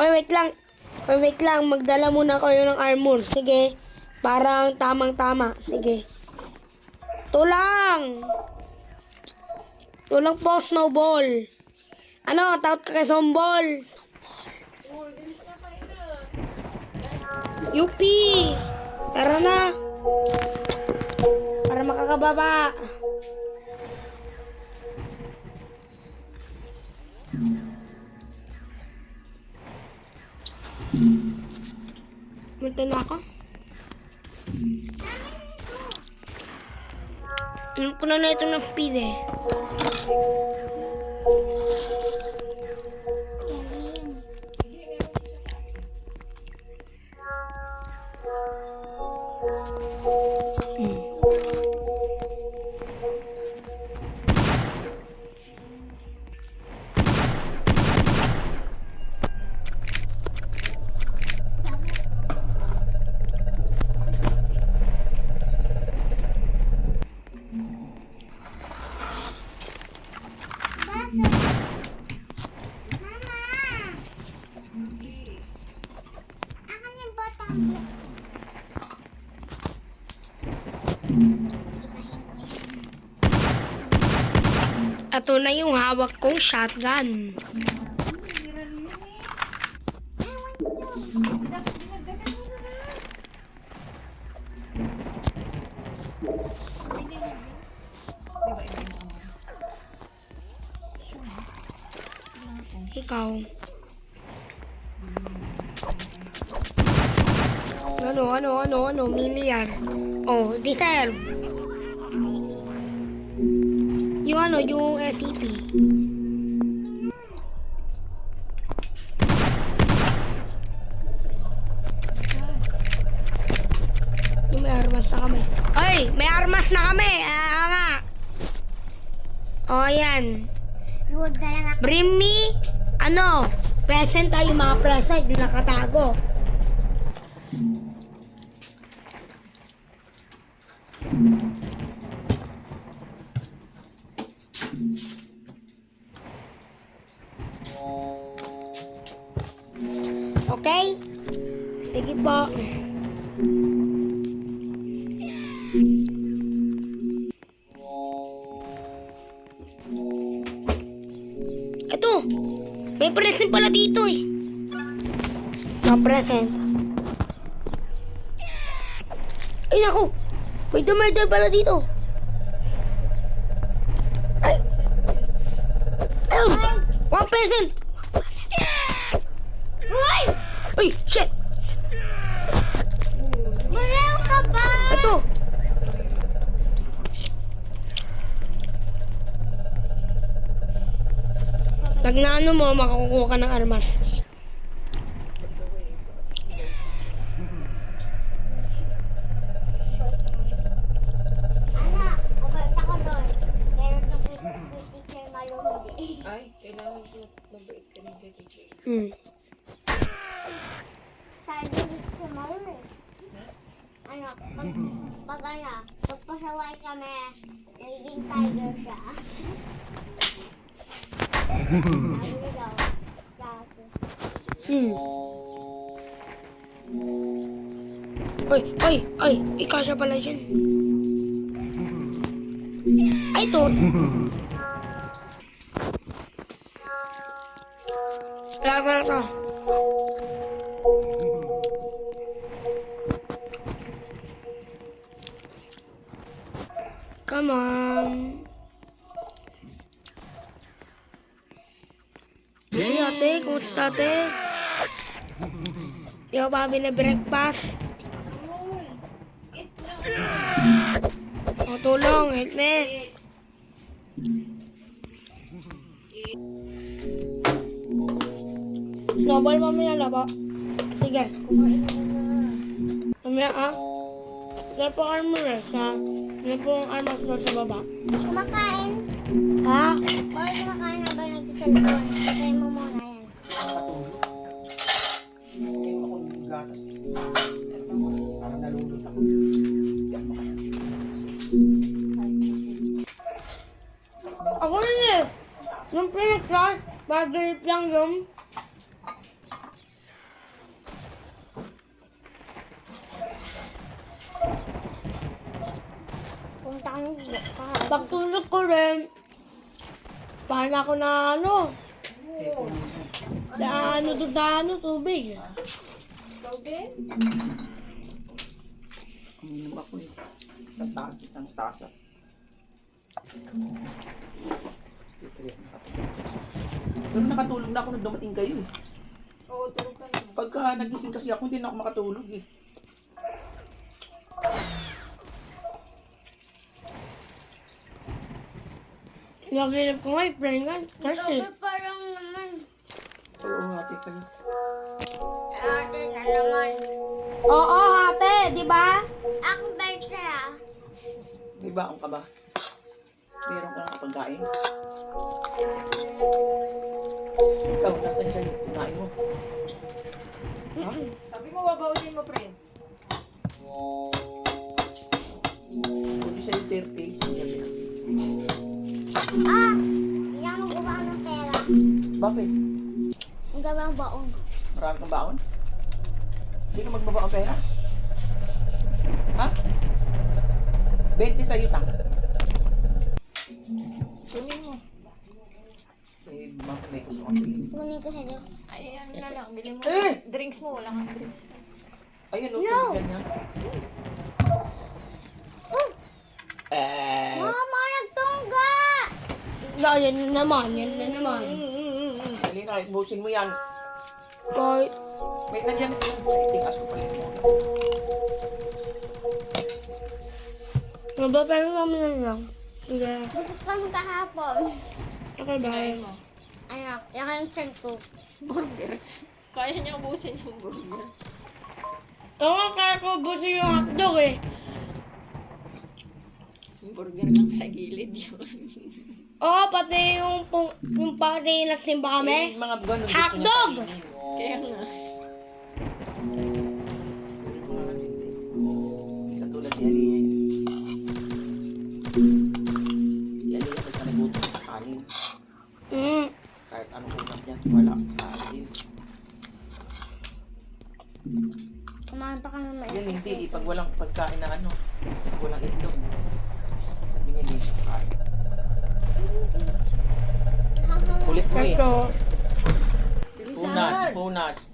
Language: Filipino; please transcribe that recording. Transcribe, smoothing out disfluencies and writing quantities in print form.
Oy, wait lang. Oy, wait lang. Magdala muna kayo ng armor. Sige. Parang tamang-tama. Sige. Tulang! Tulang po, snowball. Ano, taot ka kay Sombol? Yupi! Tara na. Para makakababa. Munta na ako. Alam ko na ito ng speed eh. Ito na yung hawak kong shotgun. Ikaw. Ano, million. Oh, deserve. Yung SCP. Yung may armas na kami. Ay, may armas na kami. Nga. Oh, ayan. Bring me, present tayo mga present. Yung nakatago. Okay? Sige po. Ito. May present pala dito eh. Present. Ay, naku. May murder pala dito. Ay. Ayun. 1%. Uy! Uy, shit! Malaw ka ba? Ito! Pag naano mo, makakukuha ka ng armas. Anak, mabait ako doon. Meron ng teacher malumili. Ay, kailangan ko mabait ka ng teacher. Sabi dito malumili. Pag pasaway kami, nagiging tiger siya. Ano daw? Sabi. Ay, ikasya pala dyan. Ay, ito. Laga na to. Come on. Hey, ate, kumusta ate? Di ako ba binabreakfast? O, tulong, help me. Snowball, mamaya laba. Sige. Mamaya Wala po armor wala po armor sa baba. Kumakain. Ha? Bawal kumakain habang nagsiselfon. Patayin mo muna yan. Ngayon ako ng gatas. Parang nalulot ako. Ako rin eh. Yung pinag-class, bagay lang yung Pumunta kami Pagtulog ko rin, paano ako na Eh, kung tubig. Ikaw din? uminom ako eh. Isang tasa. Pero nakatulog na ako nung dumating kayo. Oo, tulog ka na. Pagka nagising kasi ako, hindi na ako makatulog eh. Naginip ko nga, pregnant kasi. Parang naman. Oo, ate kayo. Ate na naman. Oo, ate, di ba? Ako berte ah. May baon ka ba? Meron ka ng pagkain? Ikaw, nasan siya yung kunain mo? Ha? Sabi mo, babaunin mo, Prince. Buti sa'yo 30. Ah! Hindi ako mag-uba ng pera. Bakit? Ang gawang baon. Marami kang baon? Hindi ka magbaba ang pera? Ha? 20 sa'yo, tang. Kunin mo. May gusto kang bilhin. Kunin ko sa'yo. Ay, ano na lang. Bili mo. Eh! Drinks mo. Wala kang drinks. Ayan, no. Yan yan. Mama, nagtungga! Yan na naman. Dali na, busin mo yan. Kahit, May nandiyan. Itingas ko pala yun. nabapero namin na lang. Sige, Bukod kami kahapon. okay, bye. Kain mo. Anak, yan ang chan ko. Burger. Kaya niya ubusin yung burger. Oo, kaya ko gusto yung hotdog eh. Yung burger lang sa gilid yun. Oo, pati yung party nagsimba kami. Mga ganun. gusto Hotdog! niya kainin. Kaya nga. Katulad ni Aliyah. Si Aliyah basta nagutom sa kanin. Kahit anong ulam niya, wala. Kanin. Kumain pa kami may Yan hindi, pag walang pagkain na ano, pag walang itlog. Sabi niya, hindi siya kain. Kulit mo eh. Ito. Punas.